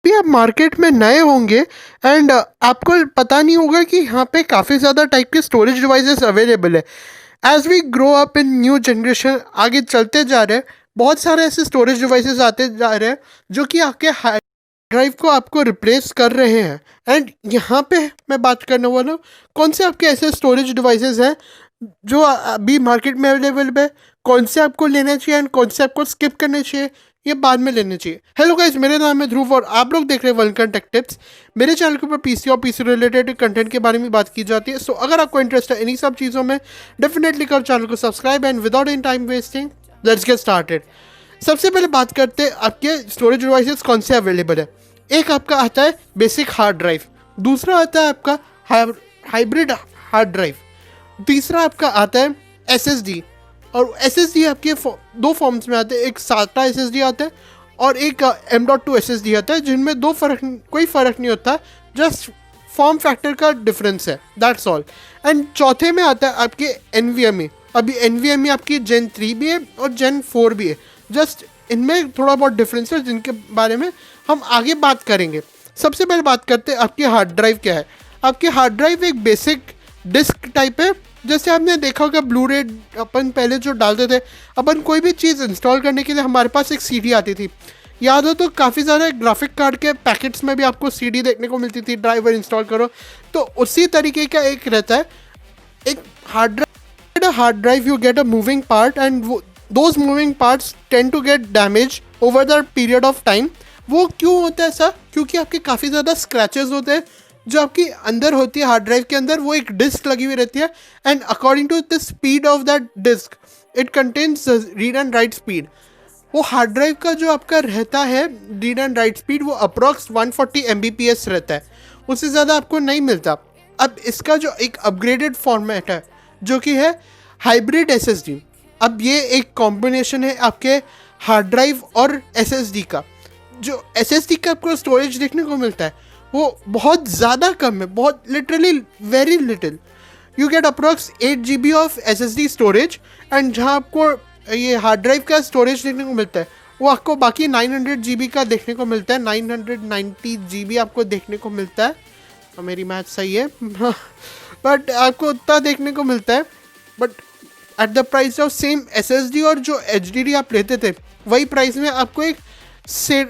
भी आप मार्केट में नए होंगे एंड आपको पता नहीं होगा कि यहाँ पे काफ़ी ज़्यादा टाइप के स्टोरेज डिवाइसेस अवेलेबल है। As we grow up in new generation आगे चलते जा रहे हैं, बहुत सारे ऐसे स्टोरेज डिवाइसेस आते जा रहे हैं जो कि आपके हार्ड ड्राइव को आपको रिप्लेस कर रहे हैं। एंड यहाँ पे मैं बात करने वाला हूँ कौन से आपके ऐसे स्टोरेज डिवाइसेस हैं जो अभी मार्केट में अवेलेबल है, कौन से आपको लेना चाहिए एंड कौन से आपको स्किप करने चाहिए, ये बाद में लेने चाहिए। हेलो गाइस, मेरा नाम है ध्रुव और आप लोग देख रहे हैं वल्कन टेक टिप्स। मेरे चैनल के ऊपर पीसी और पीसी रिलेटेड कंटेंट के बारे में बात की जाती है। सो अगर आपको इंटरेस्ट है इन्हीं सब चीज़ों में, डेफिनेटली कर चैनल को subscribe and without any time wasting let's get started. सबसे पहले बात करते हैं आपके स्टोरेज डिवाइसेस कौन से अवेलेबल है। एक आपका आता है बेसिक हार्ड ड्राइव, दूसरा आता है आपका हाइब्रिड हार्ड ड्राइव, तीसरा आपका आता है एसएसडी। और एसएसडी आपके दो फॉर्म्स में आते हैं, एक साटा एसएसडी आता है और एक M.2 एसएसडी आता है, जिनमें कोई फ़र्क नहीं होता, जस्ट फॉर्म फैक्टर का डिफरेंस है, दैट्स ऑल। एंड चौथे में आता है आपके NVMe। अभी NVMe आपकी Gen 3 भी है और Gen 4 भी है, जस्ट इनमें थोड़ा बहुत डिफरेंस है जिनके बारे में हम आगे बात करेंगे। सबसे पहले बात करते हैं आपकी हार्ड ड्राइव क्या है। आपकी हार्ड ड्राइव एक बेसिक डिस्क टाइप है। जैसे आपने देखा होगा ब्लू रे अपन पहले जो डालते थे, अपन कोई भी चीज़ इंस्टॉल करने के लिए हमारे पास एक सीडी आती थी, याद हो तो काफ़ी सारे ग्राफिक कार्ड के पैकेट्स में भी आपको सीडी देखने को मिलती थी, ड्राइवर इंस्टॉल करो। तो उसी तरीके का एक रहता है एक hard drive you get a moving part and those moving parts tend to get damage over the period of time. वो क्यों होता है ऐसा? क्योंकि आपके काफ़ी ज़्यादा स्क्रैचेस होते हैं जो आपकी अंदर होती है हार्ड ड्राइव के अंदर, वो एक डिस्क लगी हुई रहती है and according to the speed of that disk it contains read and write speed. वो हार्ड ड्राइव का जो आपका रहता है रीड एंड राइट स्पीड वो अप्रॉक्स 140 Mbps रहता है, उससे ज़्यादा आपको नहीं मिलता। अब इसका जो एक अपग्रेडेड फॉर्मेट है जो कि है हाइब्रिड SSD। अब ये एक कॉम्बिनेशन है आपके हार्ड ड्राइव और SSD का। जो SSD का आपको स्टोरेज देखने को मिलता है वो बहुत ज़्यादा कम है, बहुत literally very little. You get approx 8 GB of SSD storage and जहाँ आपको ये हार्ड ड्राइव का स्टोरेज देखने को मिलता है वो आपको बाकी 900 GB का देखने को मिलता है, 990 GB आपको देखने को मिलता है। तो मेरी मैथ सही है बट आपको उतना देखने को मिलता है, but at the price of same SSD। और जो HDD आप लेते थे वही प्राइस में आपको एक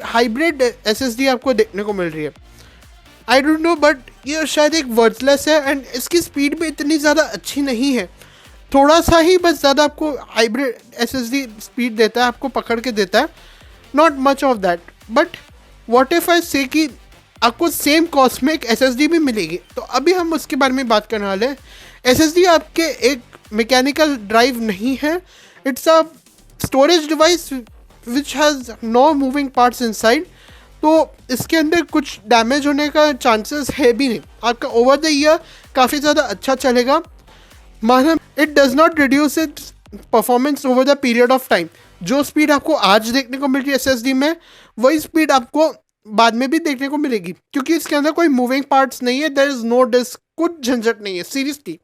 हाइब्रिड SSD आपको देखने को मिल रही है। आई डोंट नो बट ये शायद एक वर्थलेस है एंड इसकी स्पीड भी इतनी ज़्यादा अच्छी नहीं है, थोड़ा सा ही बस ज़्यादा आपको हाइब्रिड SSD स्पीड देता है, आपको पकड़ के देता है, not much of that. But what if I से कि आपको सेम कॉस्ट में एक SSD भी मिलेगी, तो अभी हम उसके बारे में बात करने वाले हैं। SSD आपके एक मैकेनिकल ड्राइव नहीं है, it's a storage device which has no moving parts inside. तो इसके अंदर कुछ डैमेज होने का चांसेस है भी नहीं, आपका ओवर द ईयर काफ़ी ज़्यादा अच्छा चलेगा। माना it does not reduce it's performance over the period of time. जो स्पीड आपको आज देखने को मिल रही है SSD में वही स्पीड आपको बाद में भी देखने को मिलेगी, क्योंकि इसके अंदर कोई मूविंग पार्ट्स नहीं है, देयर इज़ नो डिस्क, कुछ झंझट नहीं है seriously.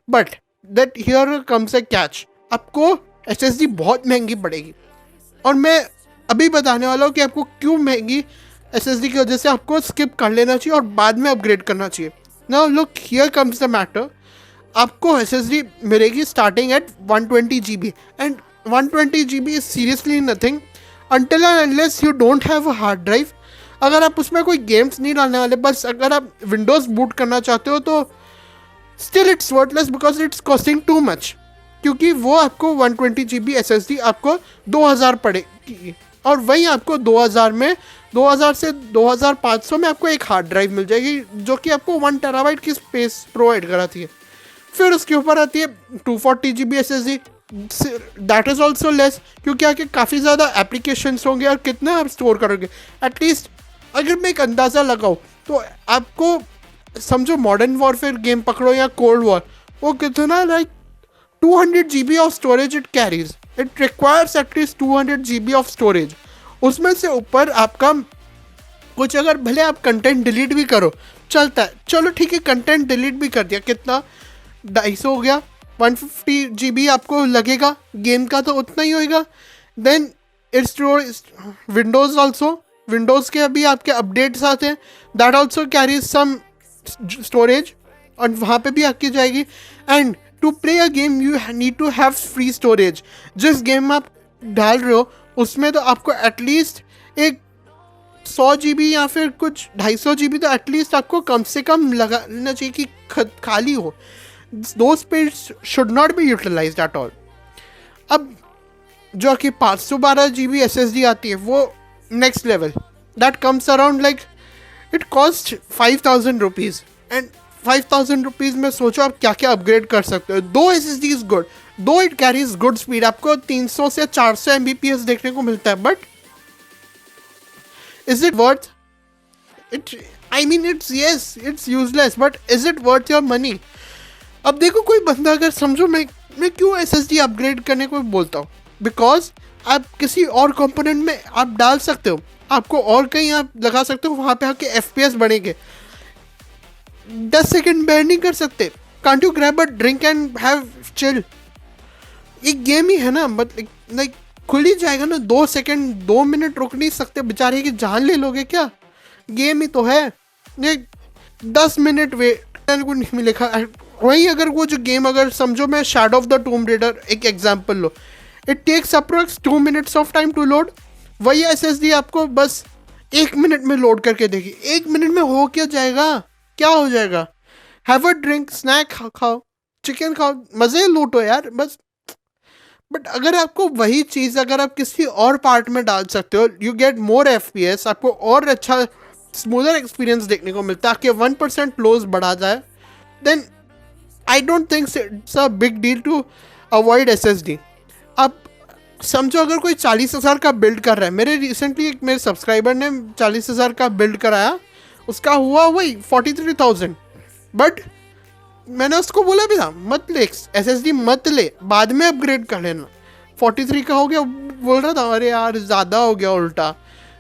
But that here comes A catch, आपको SSD बहुत महंगी पड़ेगी और मैं अभी बताने वाला हूँ कि आपको क्यों महंगी SSD की वजह से आपको स्किप कर लेना चाहिए और बाद में अपग्रेड करना चाहिए। Now look here comes the matter, आपको SSD मिलेगी starting at 120 GB and 120 GB is seriously nothing until and unless you don't have a hard drive. अगर आप उसमें कोई गेम्स नहीं डालने वाले, बस अगर आप विंडोज़ बूट करना चाहते हो तो still it's worthless because it's costing too much, क्योंकि वो आपको 120 GB SSD आपको 2000 पड़ेगी और वहीं आपको 2000 में 2000 से 2500 में आपको एक हार्ड ड्राइव मिल जाएगी जो कि आपको 1 TB की स्पेस प्रोवाइड कराती है। फिर उसके ऊपर आती है 240 GB SSD, that is also less, क्योंकि आगे काफ़ी ज़्यादा एप्लीकेशंस होंगे और कितना आप स्टोर करोगे। एटलीस्ट अगर मैं एक अंदाज़ा लगाऊँ तो आपको समझो मॉडर्न वॉरफेयर गेम पकड़ो या कोल्ड वॉर, वो कितना like 200 GB of storage it carries, it requires at least 200 GB of storage. उसमें से ऊपर आपका कुछ अगर भले आप कंटेंट डिलीट भी करो चलता है, चलो ठीक है कंटेंट डिलीट भी कर दिया, कितना 250 हो गया, 150 GB आपको लगेगा, गेम का तो उतना ही होएगा। Then it's Windows also Windows के अभी आपके अपडेट्स आते हैं, that also carries some storage, और वहाँ पे भी आपकी जाएगी। And to play a game you need to have free storage. जिस गेम में आप डाल रहे हो उसमें तो आपको एटलीस्ट एक 100 GB या फिर कुछ 250 GB तो एटलीस्ट आपको कम से कम लगाना चाहिए कि खाली हो। दो space should not be utilized at all. अब जो कि 512 GB SSD आती है वो next level, that comes around like it cost 5000 rupees. And 5000 rupees में सोचो आप क्या क्या अपग्रेड कर सकते हो। दो SSD इज़ गुड, दो इट कैरीज गुड स्पीड, आपको 300 से 400 Mbps देखने को मिलता है, but is it worth it? I mean it's yes it's useless, but is it worth your money? अब देखो कोई बंदा अगर समझो मैं क्यों SSD अपग्रेड करने को बोलता हूँ, बिकॉज आप किसी और कंपोनेंट में आप डाल सकते हो, आपको और कहीं आप लगा सकते हो, वहाँ पे आपके FPS बढ़ेंगे। 10 सेकेंड बैर नहीं कर सकते? Can't you grab a drink and have chill? एक गेम ही है ना, बट लाइक खुल ही जाएगा ना। 2 सेकेंड 2 मिनट रुक नहीं सकते? बेचारे की जान ले लोगे क्या? गेम ही तो है। ये 10 मिनट वेट को नहीं मिलेगा। वही अगर वो जो गेम अगर समझो मैं Shadow of the Tomb Raider एक एग्जांपल लो, it takes approx 2 minutes of time to load. वही SSD आपको बस 1 मिनट में लोड करके देगी। 1 मिनट में हो क्या जाएगा? क्या हो जाएगा? हैव अ ड्रिंक, स्नैक खाओ, चिकन खाओ, मज़े लूटो यार बस। बट अगर आपको वही चीज़ अगर आप किसी और पार्ट में डाल सकते हो, यू गेट मोर FPS, आपको और अच्छा स्मूदर एक्सपीरियंस देखने को मिलता है, आपके 1% लोज बढ़ा जाए, then I don't think it's a big deal to avoid SSD। अब समझो अगर कोई 40,000 का बिल्ड कर रहा है, मेरे रिसेंटली एक मेरे सब्सक्राइबर ने 40,000 का बिल्ड कराया, उसका हुआ वही 43,000। बट मैंने उसको बोला भी था मत ले SSD, मत ले, बाद में अपग्रेड कर लेना। 43 का हो गया, बोल रहा था अरे यार ज़्यादा हो गया उल्टा।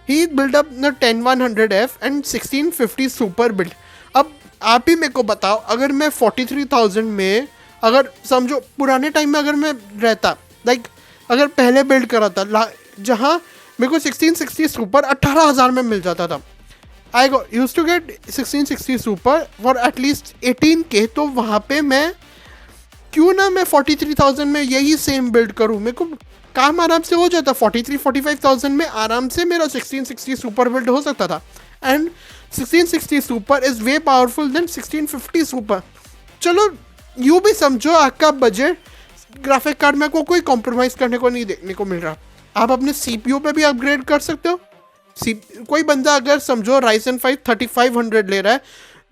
ही build up the 10100F and 1650 super build. अब आप ही मेरे को बताओ, अगर मैं 43,000 में अगर समझो पुराने टाइम में अगर मैं रहता, लाइक अगर पहले बिल्ड करा था जहाँ मेरे को 1660 सुपर 18,000 में मिल जाता था, I used to get 1660 super for at least 18K, तो वहाँ पे मैं क्यों ना मैं 43,000 में यही सेम बिल्ड करूँ, मेरे को काम आराम से हो जाता। 43-45,000 में आराम से मेरा 1660 सुपर बिल्ड हो सकता था। And 1660 super is way powerful than 1650 super. चलो यूँ भी समझो आपका बजट ग्राफिक कार्ड में को कोई कॉम्प्रोमाइज़ करने को नहीं देखने को मिल रहा। आप अपने CPU पे भी अपग्रेड कर सकते हो। कोई बंदा अगर समझो Ryzen 5 3500 ले रहा है,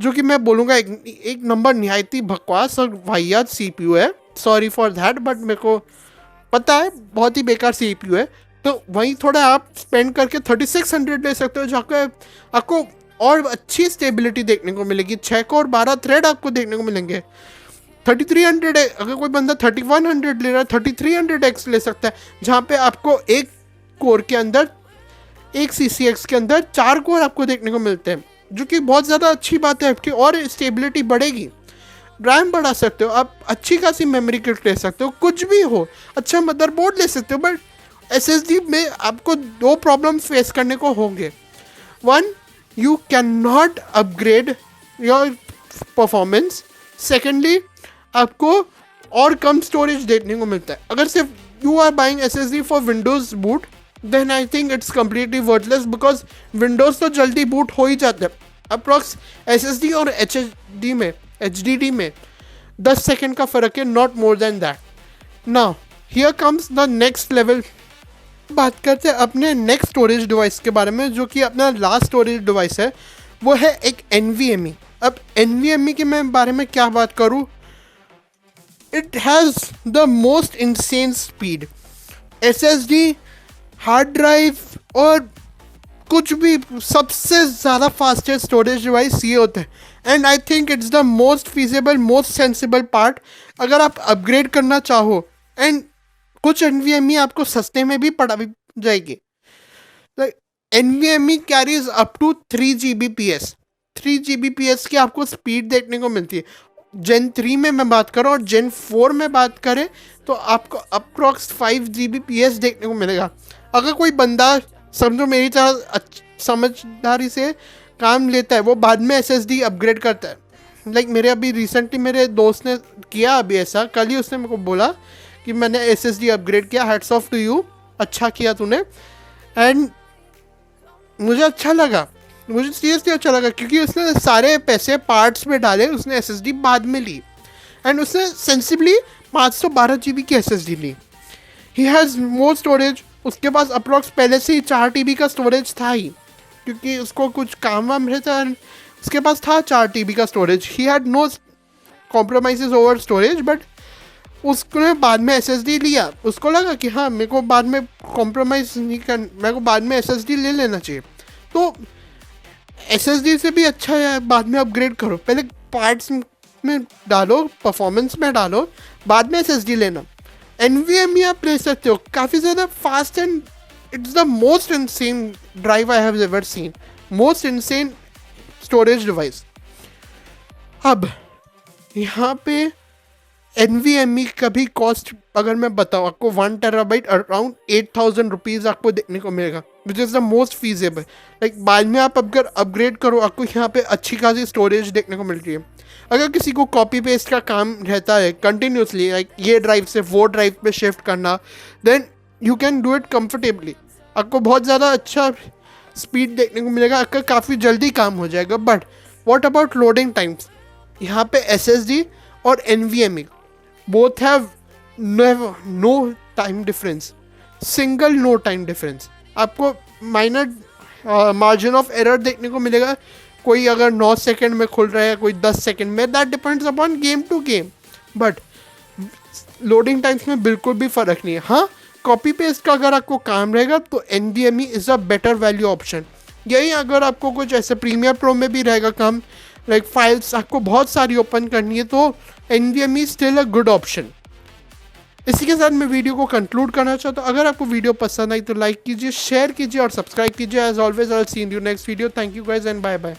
जो कि मैं बोलूँगा एक नंबर निहायती बकवास और वाहियात CPU है, सॉरी फॉर दैट, बट मेरे को पता है बहुत ही बेकार CPU है, तो वहीं थोड़ा आप स्पेंड करके 3600 ले सकते हो, जहाँ आपको और अच्छी स्टेबिलिटी देखने को मिलेगी। 6 कोर 12 थ्रेड आपको देखने को मिलेंगे। 3300 है, अगर कोई बंदा 3100 ले रहा है 3300X ले सकता है, जहाँ पे आपको एक कोर के अंदर एक CCX के अंदर 4 कोर आपको देखने को मिलते हैं, जो कि बहुत ज़्यादा अच्छी बात है आपकी, और स्टेबिलिटी बढ़ेगी। रैम बढ़ा सकते हो आप, अच्छी खासी मेमोरी किट ले सकते हो, कुछ भी हो, अच्छा मदरबोर्ड ले सकते हो। बट SSD में आपको 2 प्रॉब्लम फेस करने को होंगे। 1, you can not upgrade your performance. Secondly, आपको और कम स्टोरेज देखने को मिलता है। अगर सिर्फ you are buying SSD for Windows boot, then I think it's completely worthless, because Windows तो जल्दी बूट हो ही जाते हैं। अप्रॉक्स SSD और HDD में 10 सेकेंड का फ़र्क है, not more than that. Now here comes the next level. बात करते हैं अपने नेक्स्ट स्टोरेज डिवाइस के बारे में, जो कि अपना लास्ट स्टोरेज डिवाइस है, वो है एक NVMe। अब NVMe के मैं बारे में क्या बात करूँ, it has the most insane speed. SSD, hard drive और कुछ भी सबसे ज़्यादा फास्टेस्ट स्टोरेज डिवाइस ये होते हैं। And I think it's the most feasible, most sensible part अगर आप अपग्रेड करना चाहो। एंड कुछ NVMe आपको सस्ते में भी पड़ा जाएगी। NVMe carries up to 3 Gbps। 3 Gbps की आपको स्पीड देखने को मिलती है। Gen 3 में मैं बात करूँ और Gen 4 में बात करें तो आपको अप्रॉक्स 5 Gbps देखने को मिलेगा। अगर कोई बंदा समझो मेरी तरह समझदारी से काम लेता है वो बाद में SSD अपग्रेड करता है। लाइक मेरे अभी रिसेंटली मेरे दोस्त ने किया अभी ऐसा, कल ही उसने मेरे को बोला कि मैंने SSD अपग्रेड किया, हैट्स ऑफ टू यू, अच्छा किया तूने। एंड मुझे अच्छा लगा, मुझे सीरियसली अच्छा लगा, क्योंकि उसने सारे पैसे पार्ट्स में डाले, उसने SSD बाद में ली एंड उसने सेंसिबली 512 GB की SSD ली। ही हैज़ मोर स्टोरेज, उसके पास अप्रॉक्स पहले से ही 4 TB का स्टोरेज था ही, क्योंकि उसको कुछ काम वाम रहता है, उसके पास था 4 TB का storage. He had no compromises over storage, but उसने बाद में SSD लिया। उसको लगा कि हाँ मेरे को बाद में कॉम्प्रोमाइज़ नहीं कर, मेरे को बाद में SSD ले लेना चाहिए। तो SSD से भी अच्छा है बाद में अपग्रेड करो, पहले पार्ट्स में डालो, परफॉर्मेंस में डालो, बाद में SSD लेना। NVMe आप ले सकते हो, काफ़ी ज़्यादा fast and it's the most insane drive I have ever seen, most insane storage device. अब यहाँ पे NVMe का भी कॉस्ट अगर मैं बताऊँ आपको, 1 TB अराउंड 8,000 रुपीज़ आपको देखने को मिलेगा, which is the most feasible. Like बाद में आप अगर अपग्रेड करो आपको यहाँ पे अच्छी खासी स्टोरेज देखने को मिल रही है। अगर किसी को कॉपी पेस्ट का काम रहता है कंटिन्यूसली, लाइक ये ड्राइव से वो ड्राइव पे शिफ्ट करना, then you can do it comfortably. आपको बहुत ज़्यादा अच्छा स्पीड देखने को मिलेगा, आपका काफ़ी जल्दी काम हो जाएगा। But what about loading times? यहाँ पे SSD और NVMe both have no time difference, single no time difference। आपको माइनर मार्जिन ऑफ एरर देखने को मिलेगा, कोई अगर 9 सेकंड में खुल रहा है, कोई 10 सेकंड में, that depends upon game to game. But loading times में बिल्कुल भी फ़र्क नहीं है। हाँ, कॉपी पेस्ट का अगर आपको काम रहेगा तो NVMe is a better value option. यही अगर आपको कुछ ऐसे प्रीमियर प्रो में भी रहेगा काम, लाइक फाइल्स आपको बहुत सारी ओपन करनी है, तो NVMe still a good option. इसी के साथ मैं वीडियो को कंक्लूड करना चाहता हूँ। अगर आपको वीडियो पसंद आई तो लाइक कीजिए, शेयर कीजिए और सब्सक्राइब कीजिए। As always I will see you in next video. Thank you guys and bye bye.